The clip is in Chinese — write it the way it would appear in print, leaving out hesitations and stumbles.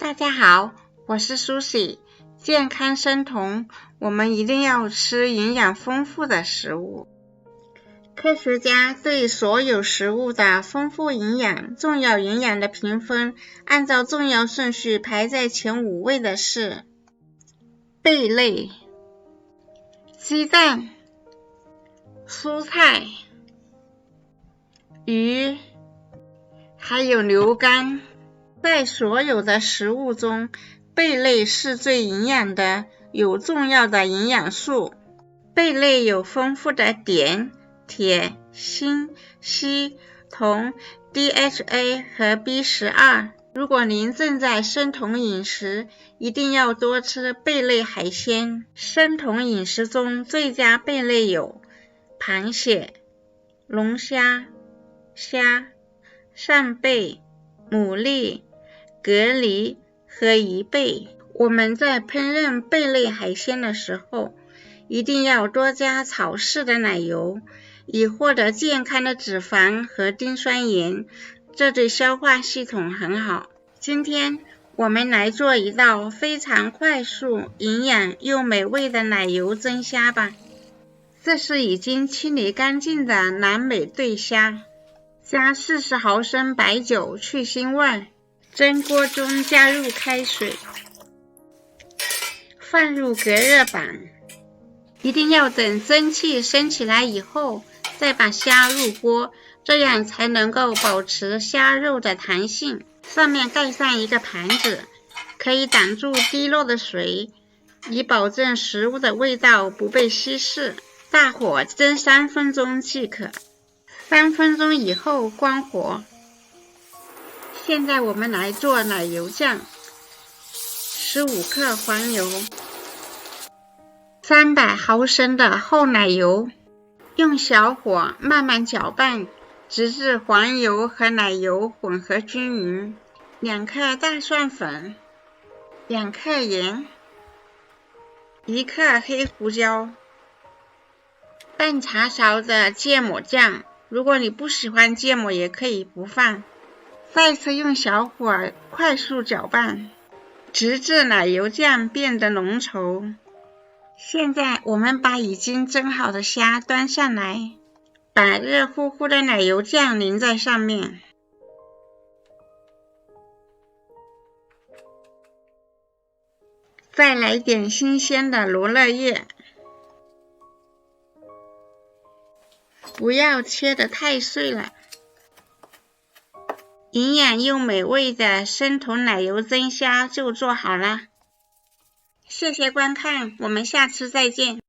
大家好，我是苏喜。健康生酮，我们一定要吃营养丰富的食物。科学家对所有食物的丰富营养、重要营养的评分，按照重要顺序排在前5位的是贝类、鸡蛋、蔬菜、鱼，还有牛肝。在所有的食物中，贝类是最营养的，有重要的营养素。贝类有丰富的碘、铁、锌、硒、铜、DHA 和 B12。如果您正在生酮饮食，一定要多吃贝类海鲜。生酮饮食中最佳贝类有螃蟹、龙虾、虾、扇贝、牡蛎、蛤蜊和贻贝。我们在烹饪贝类海鲜的时候，一定要多加草饲的奶油，以获得健康的脂肪和丁酸盐，这对消化系统很好。今天我们来做一道非常快速、营养又美味的奶油蒸虾吧。这是已经清理干净的南美对虾，加40毫升白酒去腥味。蒸锅中加入开水，放入隔热板，一定要等蒸汽升起来以后再把虾入锅，这样才能够保持虾肉的弹性。上面盖上一个盘子，可以挡住滴落的水，以保证食物的味道不被稀释。大火蒸3分钟即可，3分钟以后关火。现在我们来做奶油酱，15克黄油，300毫升的厚奶油，用小火慢慢搅拌，直至黄油和奶油混合均匀。2克大蒜粉，2克盐，1克黑胡椒，半茶勺的芥末酱，如果你不喜欢芥末也可以不放。再次用小火快速搅拌，直至奶油酱变得浓稠。现在我们把已经蒸好的虾端上来，把热乎乎的奶油酱淋在上面。再来点新鲜的罗勒叶，不要切得太碎了。营养又美味的生酮奶油蒸虾就做好了。谢谢观看，我们下次再见。